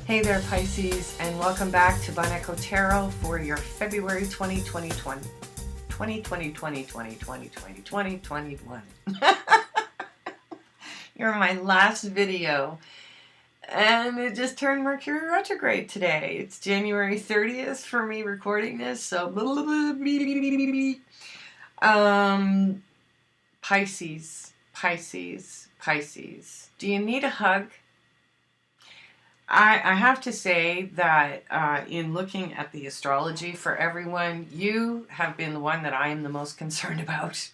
Hey there, Pisces, and welcome back to Echo Tarot for your February 2020. You're my last video, and it just turned Mercury retrograde today. It's January 30th for me recording this, so Pisces. Do you need a hug? I have to say that in looking at the astrology for everyone, you have been the one that I am the most concerned about.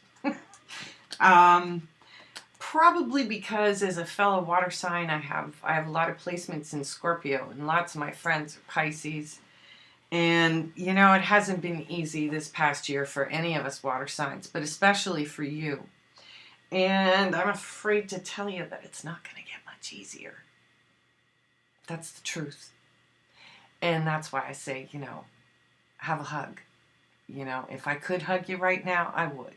Probably because as a fellow water sign, I have a lot of placements in Scorpio, and lots of my friends are Pisces. And, you know, it hasn't been easy this past year for any of us water signs, but especially for you. And I'm afraid to tell you that it's not going to get much easier. That's the truth. And that's why I say, you know, have a hug. You know, if I could hug you right now, I would.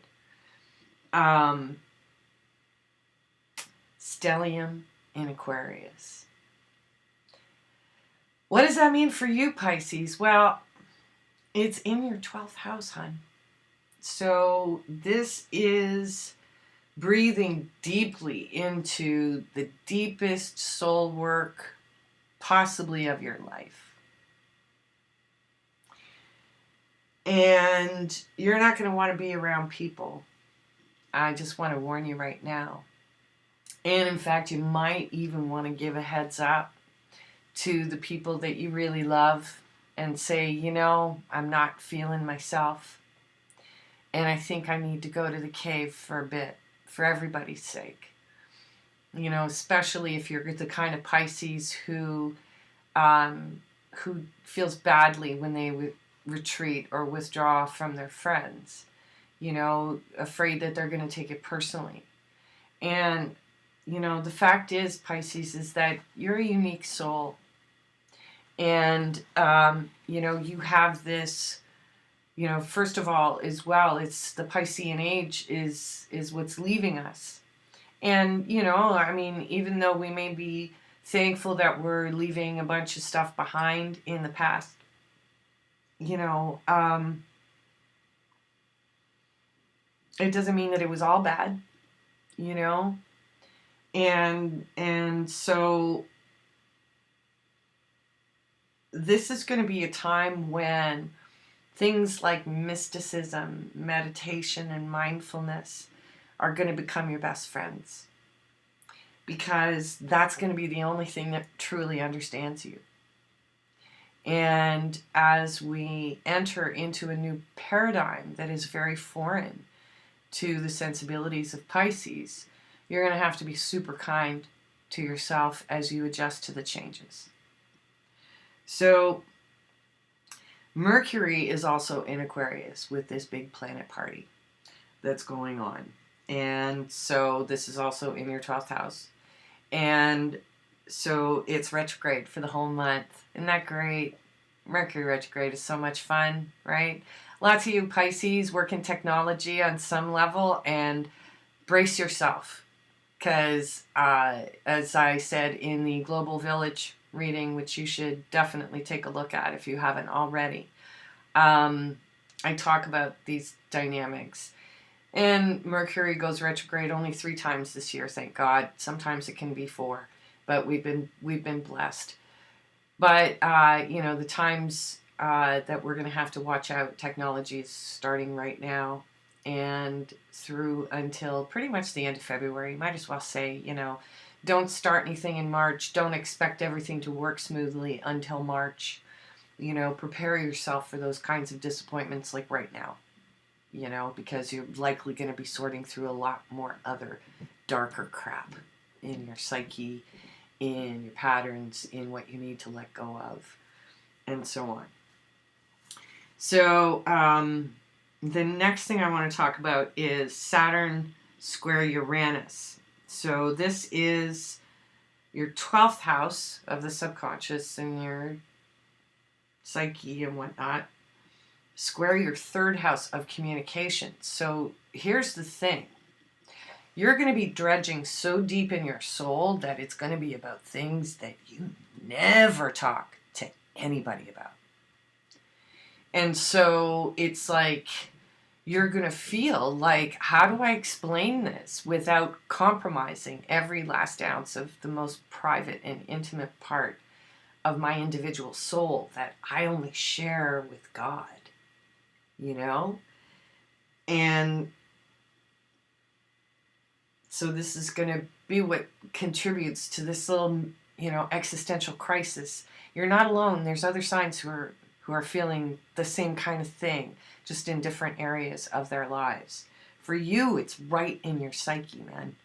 Stellium in Aquarius. What does that mean for you, Pisces? Well, it's in your 12th house, hon. So this is breathing deeply into the deepest soul work possibly of your life. And you're not going to want to be around people. I just want to warn you right now. And in fact, you might even want to give a heads up to the people that you really love and say, you know, I'm not feeling myself. And I think I need to go to the cave for a bit, for everybody's sake. You know, especially if you're the kind of Pisces who feels badly when they retreat or withdraw from their friends. You know, afraid that they're going to take it personally. And, you know, the fact is, Pisces, is that you're a unique soul. And, you know, you have this, you know, first of all, as well, it's the Piscean age is what's leaving us. And, you know, I mean, even though we may be thankful that we're leaving a bunch of stuff behind in the past, you know, it doesn't mean that it was all bad, you know, and so this is going to be a time when things like mysticism, meditation, and mindfulness are going to become your best friends, because that's going to be the only thing that truly understands you. And as we enter into a new paradigm that is very foreign to the sensibilities of Pisces, you're going to have to be super kind to yourself as you adjust to the changes. So Mercury is also in Aquarius with this big planet party that's going on. And so this is also in your 12th house. And so it's retrograde for the whole month. Isn't that great? Mercury retrograde is so much fun, right? Lots of you Pisces work in technology on some level, and brace yourself. Because as I said in the Global Village reading, which you should definitely take a look at if you haven't already, I talk about these dynamics. And Mercury goes retrograde only 3 times this year, thank God. Sometimes it can be 4, but we've been blessed. But you know, the times that we're going to have to watch out, technology is starting right now and through until pretty much the end of February. Might as well say, you know, don't start anything in March. Don't expect everything to work smoothly until March. You know, prepare yourself for those kinds of disappointments like right now. You know, because you're likely going to be sorting through a lot more other darker crap in your psyche, in your patterns, in what you need to let go of, and so on. So the next thing I want to talk about is Saturn square Uranus. So this is your 12th house of the subconscious and your psyche and whatnot. Square your 3rd house of communication. So here's the thing. You're going to be dredging so deep in your soul that it's going to be about things that you never talk to anybody about. And so it's like you're going to feel like, how do I explain this without compromising every last ounce of the most private and intimate part of my individual soul that I only share with God, you know? And so this is going to be what contributes to this little, existential crisis. You're not alone. There's other signs who are feeling the same kind of thing, just in different areas of their lives. For you, it's right in your psyche, man.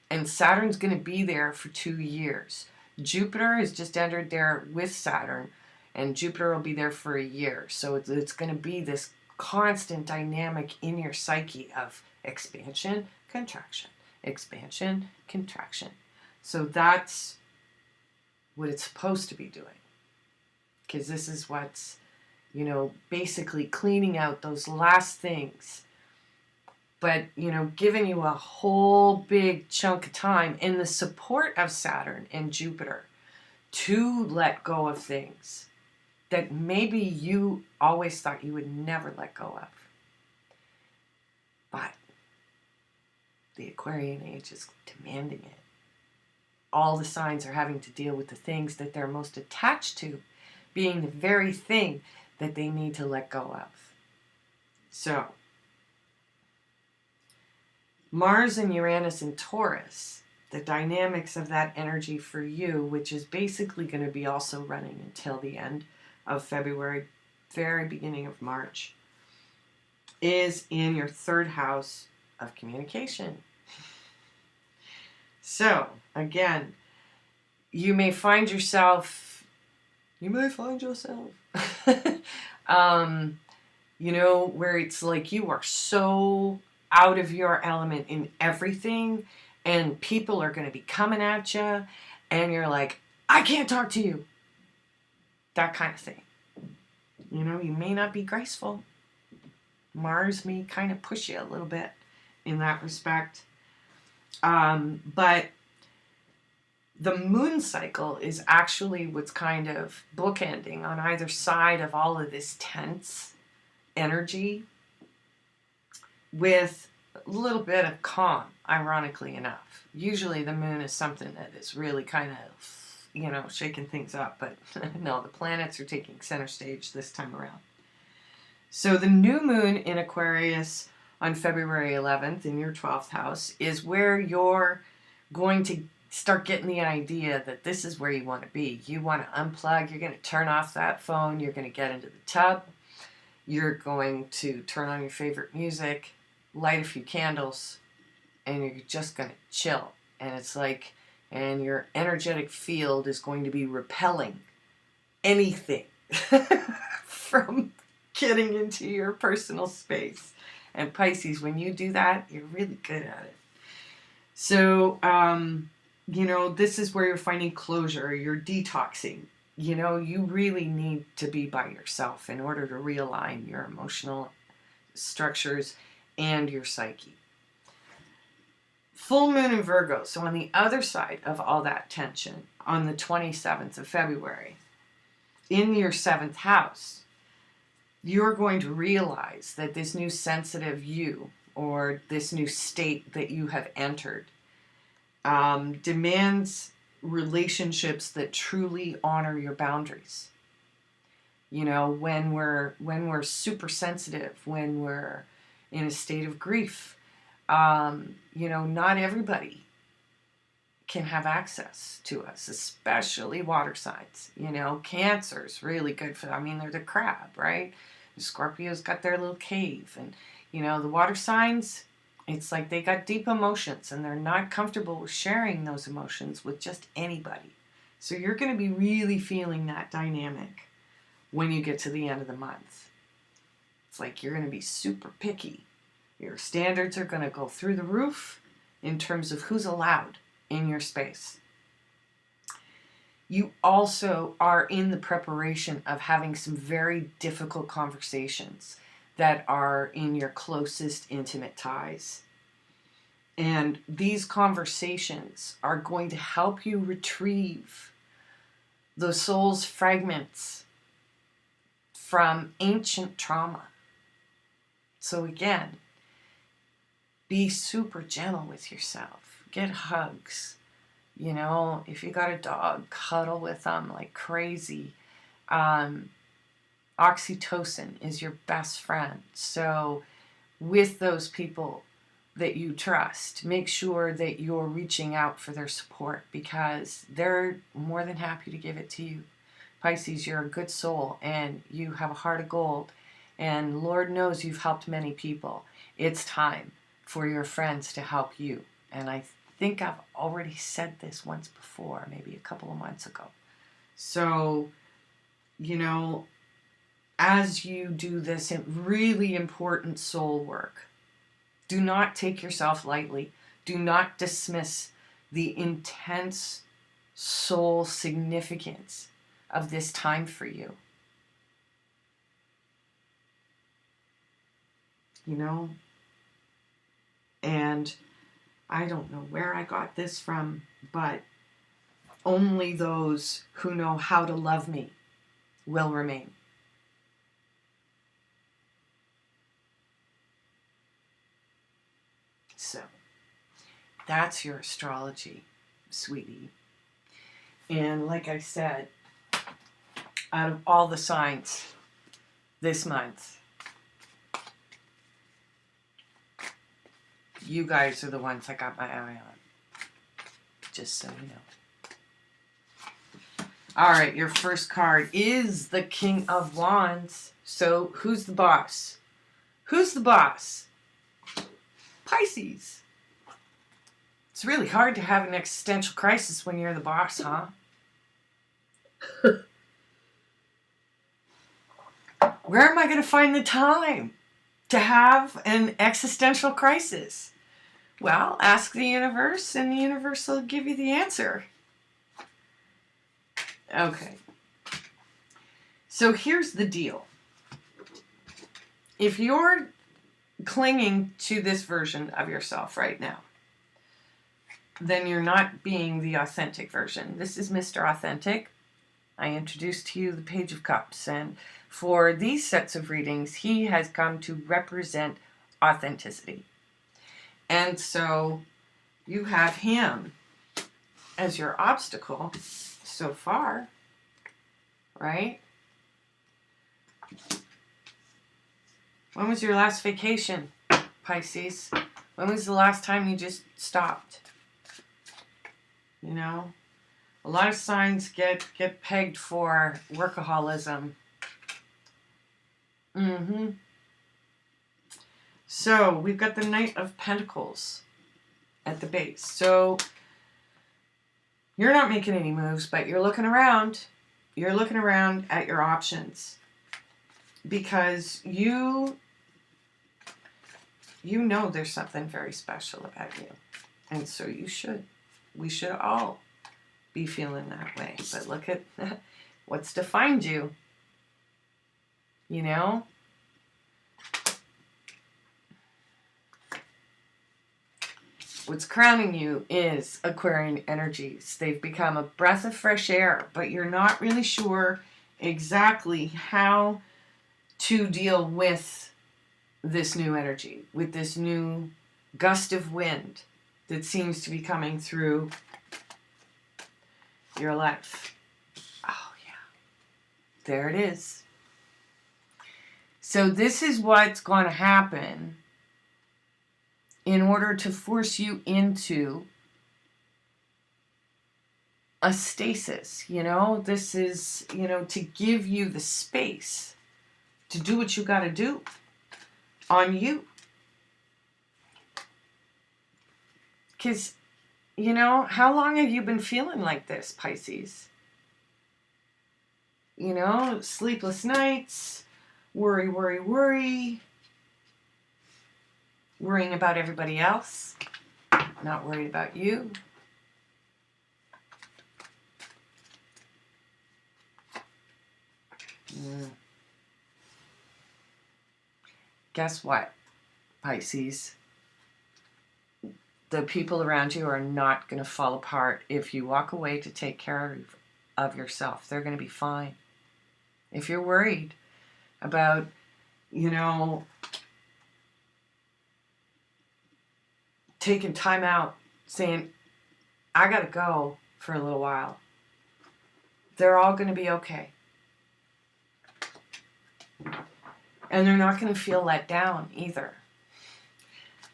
And Saturn's going to be there for 2 years. Jupiter has just entered there with Saturn, and Jupiter will be there for a year. So it's going to be this constant dynamic in your psyche of expansion, contraction, expansion, contraction. So that's what it's supposed to be doing. Because this is what's, basically cleaning out those last things. But, giving you a whole big chunk of time in the support of Saturn and Jupiter to let go of things that maybe you always thought you would never let go of. But the Aquarian age is demanding it. All the signs are having to deal with the things that they're most attached to being the very thing that they need to let go of. So, Mars and Uranus and Taurus, the dynamics of that energy for you, which is basically going to be also running until the end of February, very beginning of March, is in your 3rd house of communication. So, again, you may find yourself, where it's like you are so out of your element in everything, and people are going to be coming at you, and you're like, I can't talk to you. That kind of thing. You may not be graceful. Mars may kind of push you a little bit in that respect. But the moon cycle is actually what's kind of bookending on either side of all of this tense energy with a little bit of calm, ironically enough. Usually the moon is something that is really kind of, shaking things up, but no, the planets are taking center stage this time around. So the new moon in Aquarius on February 11th in your 12th house is where you're going to start getting the idea that this is where you want to be. You want to unplug. You're going to turn off that phone. You're going to get into the tub. You're going to turn on your favorite music, light a few candles, and you're just going to chill. And it's like, and your energetic field is going to be repelling anything from getting into your personal space. And Pisces, when you do that, you're really good at it. So, this is where you're finding closure, you're detoxing. You really need to be by yourself in order to realign your emotional structures and your psyche. Full moon in Virgo, so on the other side of all that tension, on the 27th of February, in your 7th house, you're going to realize that this new sensitive you, or this new state that you have entered, demands relationships that truly honor your boundaries. When we're super sensitive, when we're in a state of grief, not everybody can have access to us, especially water signs. Cancer's really good for them. They're the crab, right? The Scorpio's got their little cave, and the water signs, it's like they got deep emotions and they're not comfortable with sharing those emotions with just anybody. So you're going to be really feeling that dynamic when you get to the end of the month. It's like you're going to be super picky. Your standards are going to go through the roof in terms of who's allowed in your space. You also are in the preparation of having some very difficult conversations that are in your closest intimate ties. And these conversations are going to help you retrieve the soul's fragments from ancient trauma. So again, be super gentle with yourself. Get hugs. You know, if you got a dog, cuddle with them like crazy. Oxytocin is your best friend. So with those people that you trust, make sure that you're reaching out for their support, because they're more than happy to give it to you. Pisces, you're a good soul and you have a heart of gold, and Lord knows you've helped many people. It's time for your friends to help you. And I think I've already said this once before, maybe a couple of months ago. So, you know, as you do this really important soul work, do not take yourself lightly. Do not dismiss the intense soul significance of this time for you. You know? And I don't know where I got this from, but only those who know how to love me will remain. So, that's your astrology, sweetie. And like I said, out of all the signs this month, you guys are the ones I got my eye on. Just so you know. All right, your first card is the King of Wands. So, who's the boss? Who's the boss? Pisces. It's really hard to have an existential crisis when you're the boss, huh? Where am I going to find the time to have an existential crisis? Well, ask the universe, and the universe will give you the answer. Okay. So here's the deal. If you're clinging to this version of yourself right now, then you're not being the authentic version. This is Mr. Authentic. I introduced to you the Page of Cups, and for these sets of readings, he has come to represent authenticity. And so you have him as your obstacle so far, right? When was your last vacation, Pisces? When was the last time you just stopped? You know, a lot of signs get pegged for workaholism. So we've got the Knight of Pentacles at the base. So you're not making any moves, but you're looking around. You're looking around at your options, because you know there's something very special about you. And so you should. We should all be feeling that way. But look at what's defined you. You know? What's crowning you is Aquarian energies. They've become a breath of fresh air, but you're not really sure exactly how to deal with this new energy, with this new gust of wind that seems to be coming through your life. Oh, yeah. There it is. So this is what's going to happen in order to force you into a stasis. You know, this is, you know, to give you the space to do what you got to do on you. Because, you know, how long have you been feeling like this, Pisces? You know, sleepless nights, worry, worry, worry, worrying about everybody else, not worried about you. Guess what, Pisces? the people around you are not going to fall apart if you walk away to take care of yourself. They're going to be fine. If you're worried about, you know, taking time out, saying, I got to go for a little while, they're all going to be okay. And they're not going to feel let down either.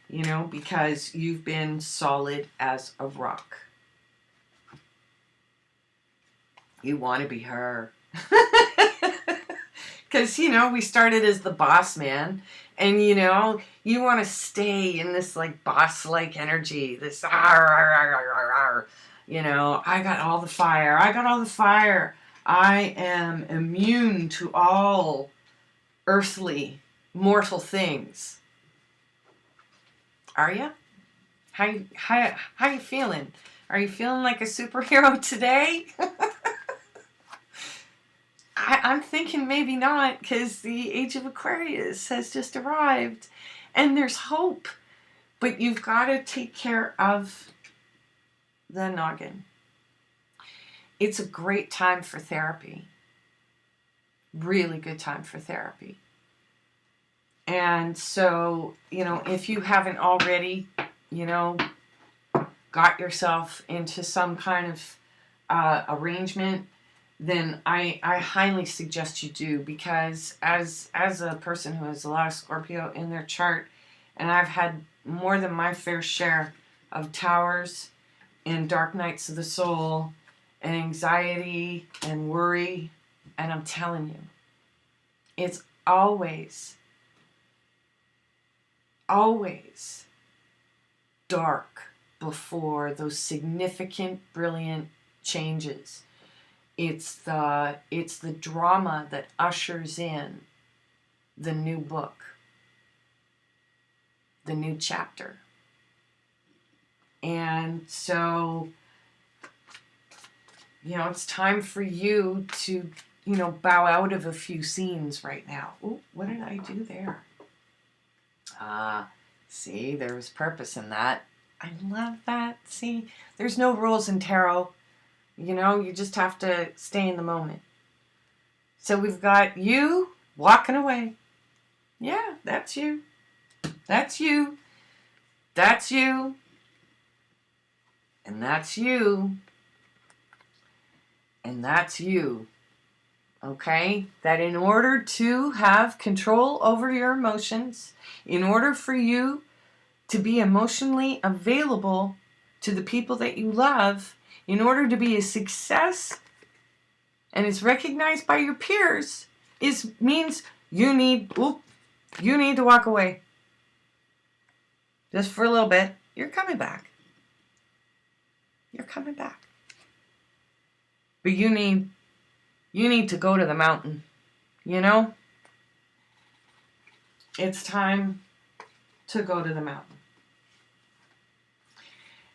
You know, because you've been solid as a rock. You want to be her. Because, you know, we started as the boss man. And, you know, you want to stay in this, like, boss-like energy. This, you know, I got all the fire. I got all the fire. I am immune to all earthly, mortal things. Are you? How you feeling? Are you feeling like a superhero today? I'm thinking maybe not, because the Age of Aquarius has just arrived. And there's hope. But you've got to take care of the noggin. It's a great time for therapy. Really good time for therapy. And so, you know, if you haven't already, you know, got yourself into some kind of arrangement, then I highly suggest you do, because as a person who has a lot of Scorpio in their chart, and I've had more than my fair share of towers and dark nights of the soul and anxiety and worry, and I'm telling you, it's always dark before those significant, brilliant changes. It's the drama that ushers in the new book, the new chapter. And so, you know, it's time for you to, you know, bow out of a few scenes right now. Ooh, what did I do there? See, there was purpose in that. I love that. See, there's no rules in tarot. You know, you just have to stay in the moment. So we've got you walking away. Yeah, that's you. That's you. That's you. And that's you. And that's you. Okay? That in order to have control over your emotions, in order for you to be emotionally available to the people that you love, in order to be a success and is recognized by your peers, means you need to walk away. Just for a little bit. You're coming back. You're coming back. But you need to go to the mountain. You know? It's time to go to the mountain.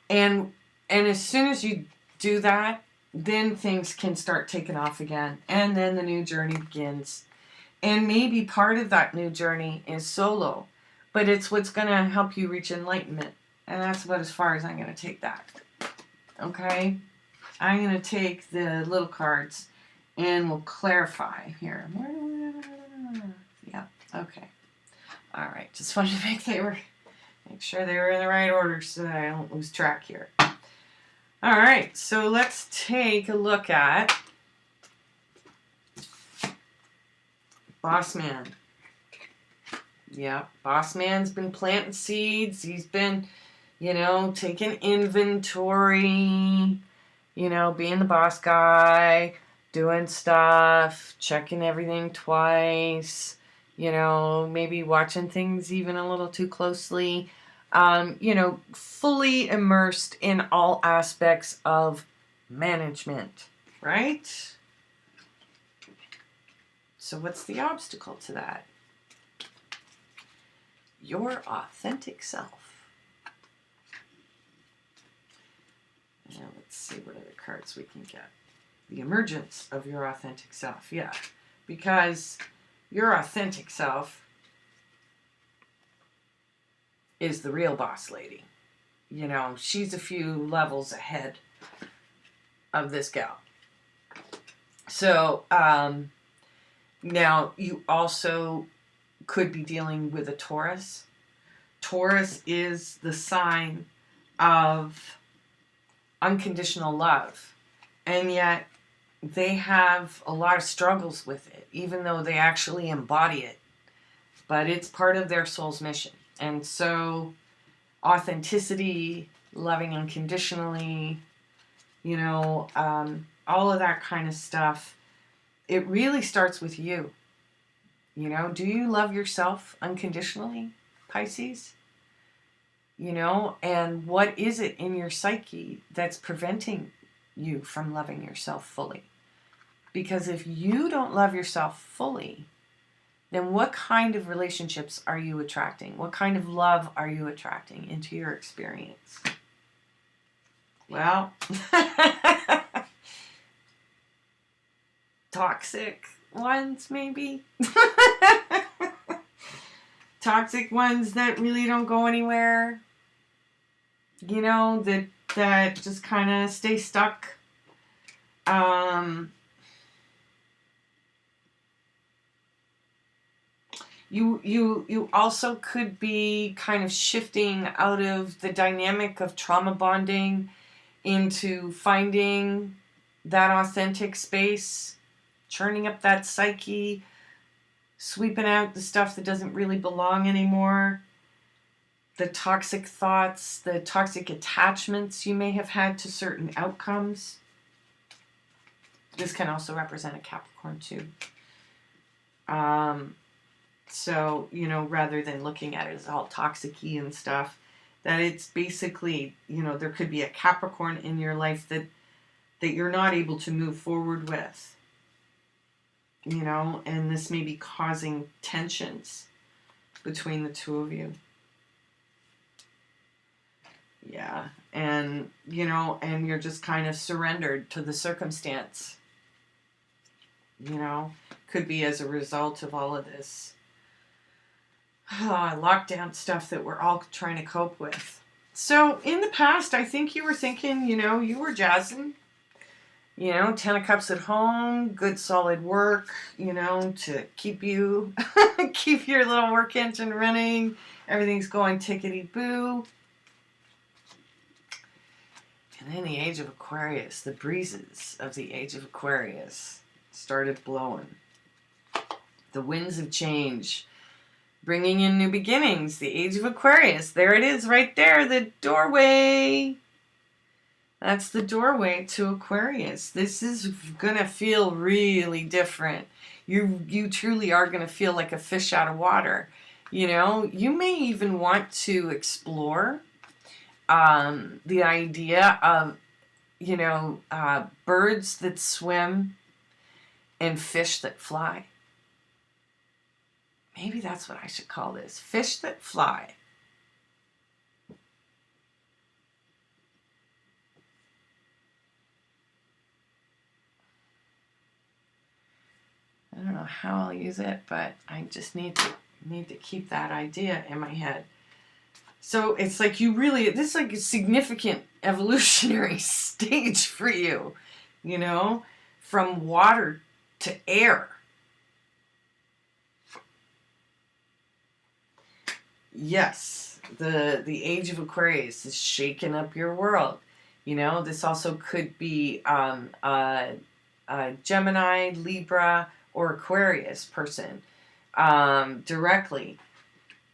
And as soon as you do that, then things can start taking off again. And then the new journey begins. And maybe part of that new journey is solo. But it's what's going to help you reach enlightenment. And that's about as far as I'm going to take that. Okay? I'm going to take the little cards and we'll clarify here. Yeah, okay. All right, just wanted to make sure they were in the right order so that I don't lose track here. All right, so let's take a look at Boss Man. Yeah, Boss Man's been planting seeds. He's been, you know, taking inventory, you know, being the boss guy, doing stuff, checking everything twice, you know, maybe watching things even a little too closely, you know, fully immersed in all aspects of management, right? So what's the obstacle to that? Your authentic self. Now let's see what other cards we can get. The emergence of your authentic self, yeah. Because your authentic self is the real boss lady. You know, she's a few levels ahead of this gal. So, now you also could be dealing with a Taurus. Taurus is the sign of unconditional love. And yet they have a lot of struggles with it, even though they actually embody it. But it's part of their soul's mission. And so authenticity, loving unconditionally, you know, all of that kind of stuff, it really starts with you. You know, do you love yourself unconditionally, Pisces? You know, and what is it in your psyche that's preventing you from loving yourself fully? Because if you don't love yourself fully, then what kind of relationships are you attracting? What kind of love are you attracting into your experience? Well, toxic ones, maybe. Toxic ones that really don't go anywhere. You know, that just kind of stay stuck. You also could be kind of shifting out of the dynamic of trauma bonding into finding that authentic space, churning up that psyche, sweeping out the stuff that doesn't really belong anymore, the toxic thoughts, the toxic attachments you may have had to certain outcomes. This can also represent a Capricorn too. So, you know, rather than looking at it as all toxic-y and stuff, that it's basically, you know, there could be a Capricorn in your life that you're not able to move forward with. You know, and this may be causing tensions between the two of you. Yeah, and, you know, and you're just kind of surrendered to the circumstance. You know, could be as a result of all of this lockdown stuff that we're all trying to cope with. So in the past, I think you were thinking, you know, you were jazzing. You know, 10 of Cups at home, good solid work, you know, to keep you, keep your little work engine running. Everything's going tickety-boo. And then the Age of Aquarius, the breezes of the Age of Aquarius started blowing. The winds of change, bringing in new beginnings. The Age of Aquarius, there it is right there, the doorway. That's the doorway to Aquarius. This is going to feel really different. You truly are going to feel like a fish out of water. You know, you may even want to explore the idea of, you know, birds that swim and fish that fly. Maybe that's what I should call this. Fish that fly. I don't know how I'll use it, but I just need to keep that idea in my head. So it's like you really, this is like a significant evolutionary stage for you, you know, from water to air. Yes, the Age of Aquarius is shaking up your world. You know, this also could be Gemini, Libra, or Aquarius person directly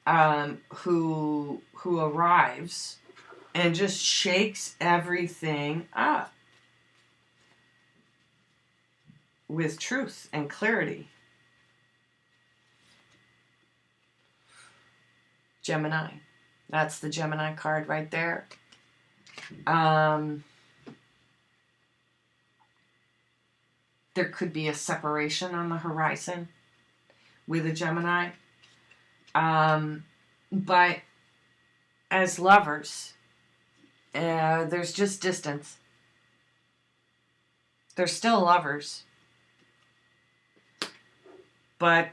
who arrives and just shakes everything up with truth and clarity. Gemini. That's the Gemini card right there. There could be a separation on the horizon with a Gemini. But as lovers, there's just distance. They're still lovers. But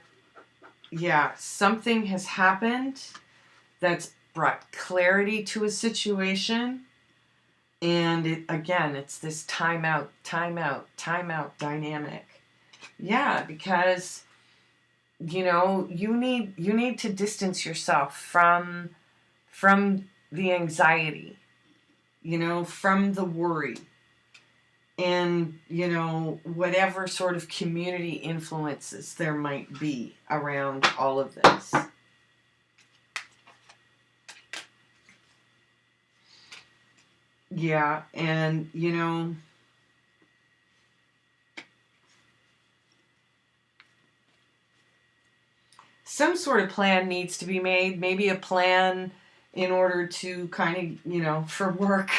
yeah, something has happened that's brought clarity to a situation. And it's this time out dynamic. Yeah, because you need to distance yourself from the anxiety, from the worry, and whatever sort of community influences there might be around all of this. Yeah, and some sort of plan needs to be made, maybe a plan in order to kind of, for work.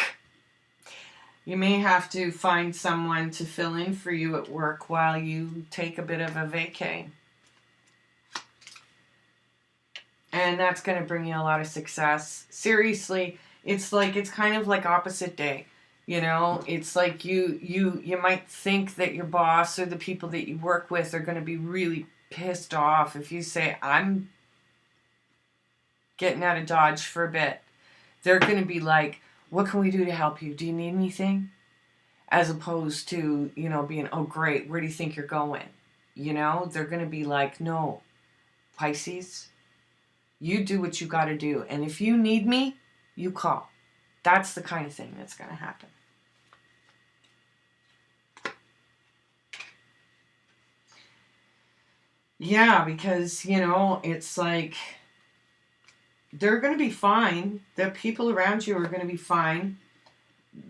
You may have to find someone to fill in for you at work while you take a bit of a vacay. And that's going to bring you a lot of success. Seriously, it's kind of like opposite day. It's like you might think that your boss or the people that you work with are going to be really pissed off if you say, I'm getting out of Dodge for a bit. They're going to be like, what can we do to help you? Do you need anything? As opposed to, being, oh, great, where do you think you're going? They're going to be like, no, Pisces, you do what you got to do. And if you need me, you call. That's the kind of thing that's going to happen. Yeah, because, it's like they're going to be fine. The people around you are going to be fine.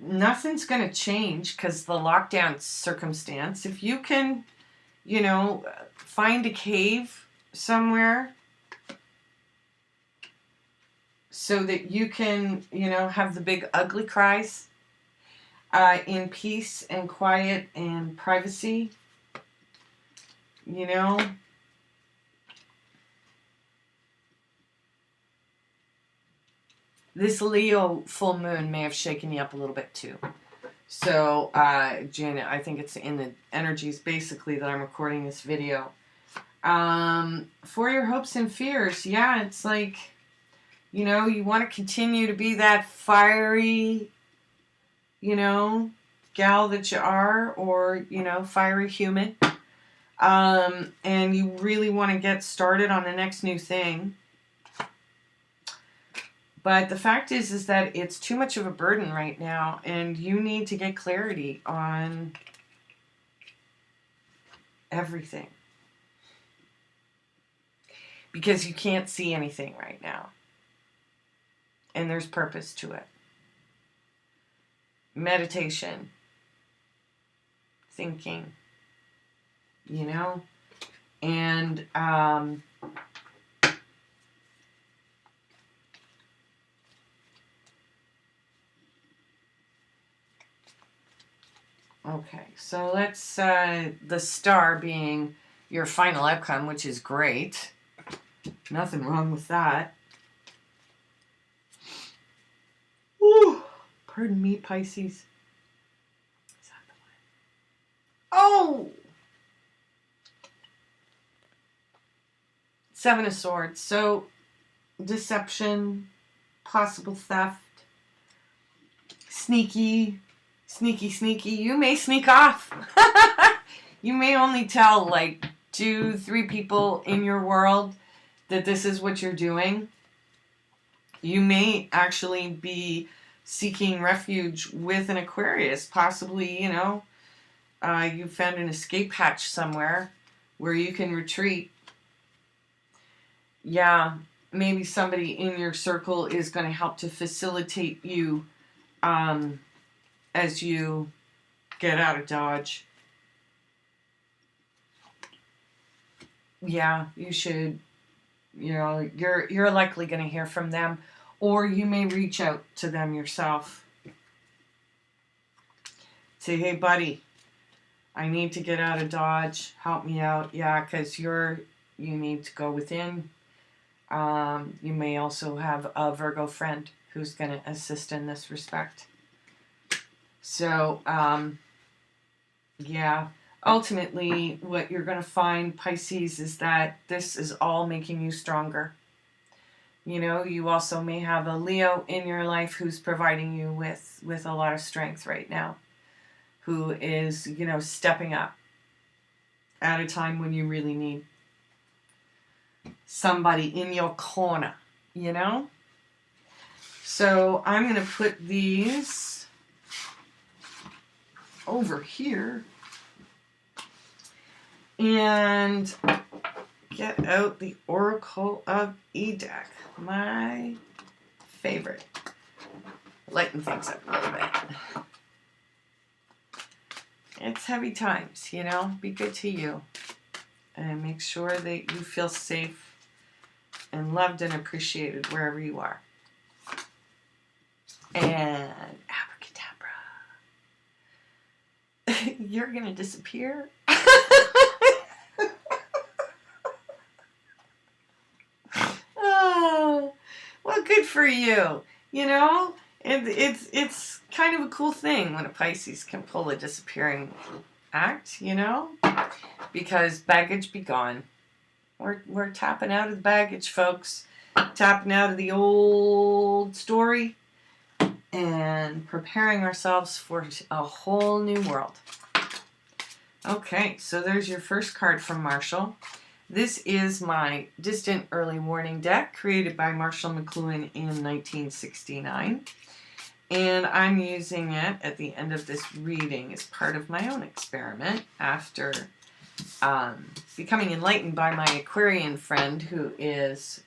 Nothing's going to change because the lockdown circumstance. If you can, find a cave somewhere so that you can, have the big ugly cries in peace and quiet and privacy, This Leo full moon may have shaken you up a little bit too. So, Janet, I think it's in the energies basically that I'm recording this video. For your hopes and fears, yeah, it's like, you want to continue to be that fiery, gal that you are, or, fiery human. And you really want to get started on the next new thing. But the fact is that it's too much of a burden right now, and you need to get clarity on everything. Because you can't see anything right now. And there's purpose to it. Meditation. Thinking. And, okay, so let's, the star being your final outcome, which is great. Nothing wrong with that. Ooh, pardon me, Pisces. Is that the one? Oh! Seven of Swords. So, deception, possible theft, sneaky. You may sneak off. You may only tell like 2-3 people in your world that this is what you're doing. You may actually be seeking refuge with an Aquarius. Possibly, you found an escape hatch somewhere where you can retreat. Yeah, maybe somebody in your circle is going to help to facilitate you as you get out of Dodge. Yeah, you should, you're likely going to hear from them, or you may reach out to them yourself. Say, hey, buddy, I need to get out of Dodge. Help me out. Yeah, because you need to go within. You may also have a Virgo friend who's going to assist in this respect. So, yeah, ultimately what you're going to find, Pisces, is that this is all making you stronger. You know, you also may have a Leo in your life who's providing you with a lot of strength right now, who is, you know, stepping up at a time when you really need somebody in your corner, you know? So I'm going to put these over here and get out the Oracle of Edek, my favorite. Lighten things up a little bit. It's heavy times, you know? Be good to you. And make sure that you feel safe and loved and appreciated wherever you are. And abracadabra. You're going to disappear? Oh, well, good for you. You know, it's kind of a cool thing when a Pisces can pull a disappearing act, you know? Because baggage be gone. We're tapping out of the baggage, folks. Tapping out of the old story and preparing ourselves for a whole new world. Okay, so there's your first card from Marshall. This is my Distant Early Warning deck created by Marshall McLuhan in 1969. And I'm using it at the end of this reading as part of my own experiment after becoming enlightened by my Aquarian friend who is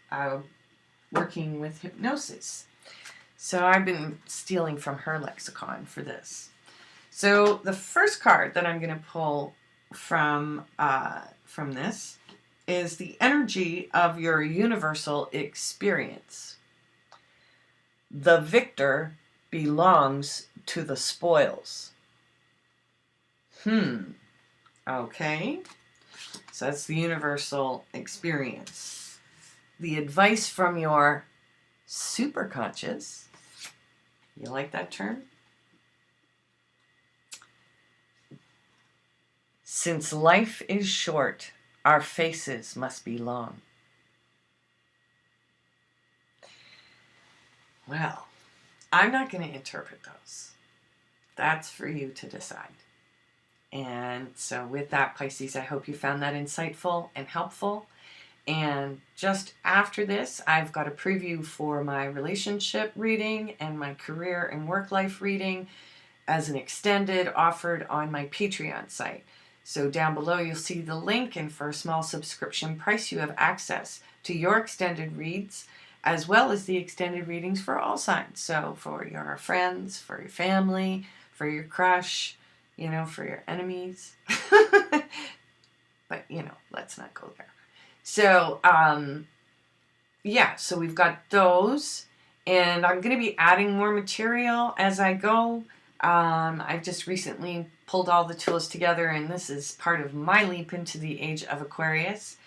working with hypnosis. So I've been stealing from her lexicon for this. So the first card that I'm going to pull from this is the energy of your universal experience. The victor belongs to the spoils. Okay. So that's the universal experience. The advice from your superconscious. You like that term? Since life is short, our faces must be long. Well, I'm not going to interpret those. That's for you to decide. And so with that, Pisces, I hope you found that insightful and helpful. And just after this, I've got a preview for my relationship reading and my career and work life reading as an extended offered on my Patreon site. So down below, you'll see the link, and for a small subscription price, you have access to your extended reads, as well as the extended readings for all signs. So for your friends, for your family, for your crush, you know, for your enemies. But, you know, let's not go there. So, yeah, so we've got those, and I'm going to be adding more material as I go. I've just recently pulled all the tools together, and this is part of my leap into the age of Aquarius.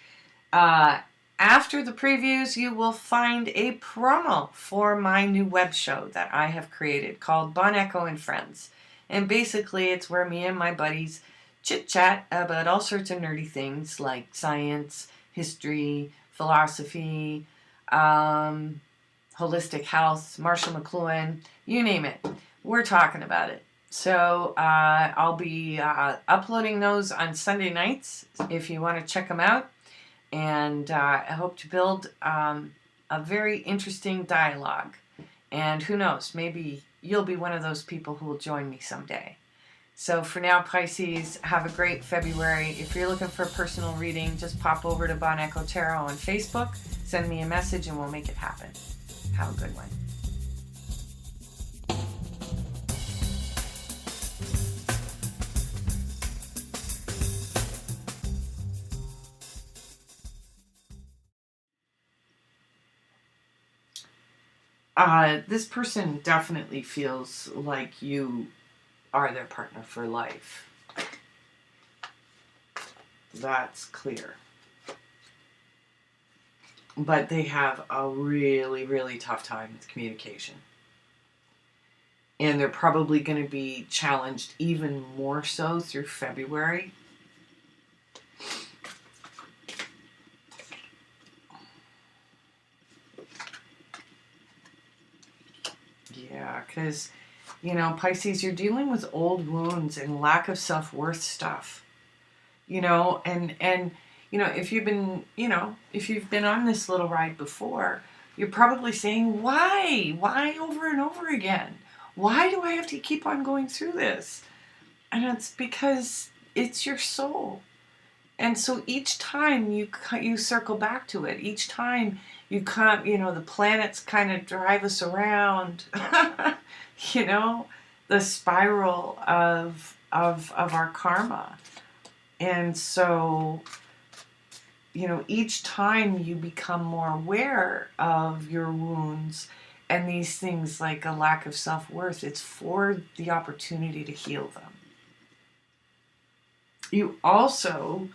After the previews, you will find a promo for my new web show that I have created called Bon Echo and Friends. And basically, it's where me and my buddies chit-chat about all sorts of nerdy things like science, history, philosophy, holistic health, Marshall McLuhan, you name it. We're talking about it. So I'll be uploading those on Sunday nights if you want to check them out. And I hope to build a very interesting dialogue. And who knows, maybe you'll be one of those people who will join me someday. So for now, Pisces, have a great February. If you're looking for a personal reading, just pop over to Bon Echo Tarot on Facebook, send me a message, and we'll make it happen. Have a good one. This person definitely feels like you are their partner for life. That's clear. But they have a really, really tough time with communication. And they're probably going to be challenged even more so through February. Yeah, because, Pisces, you're dealing with old wounds and lack of self-worth stuff. And if you've been on this little ride before, you're probably saying, why over and over again? Why do I have to keep on going through this? And it's because it's your soul. And so each time you circle back to it, each time you come, the planets kind of drive us around, the spiral of our karma. And so, each time you become more aware of your wounds and these things like a lack of self-worth, it's for the opportunity to heal them. You also,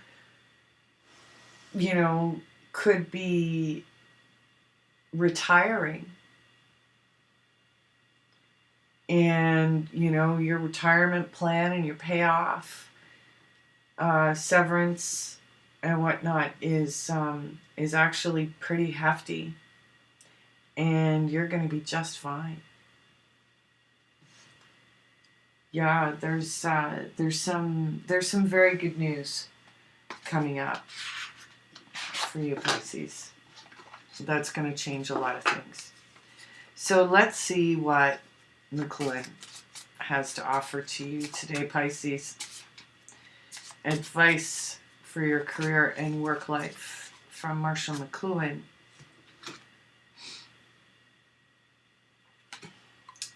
could be retiring. And, your retirement plan and your payoff, severance and whatnot is actually pretty hefty. And you're going to be just fine. Yeah, there's some very good news coming up for you, Pisces. That's going to change a lot of things. So let's see what McLuhan has to offer to you today, Pisces. Advice for your career and work life from Marshall McLuhan.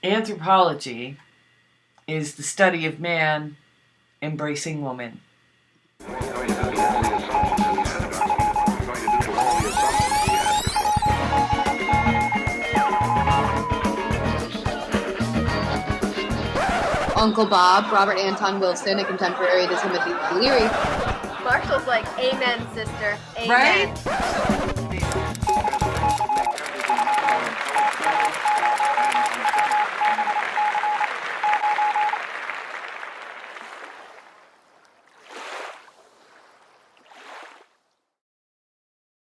Anthropology is the study of man embracing woman. Uncle Bob, Robert Anton Wilson, a contemporary to Timothy Leary. Marshall's like, amen, sister. Amen. Right?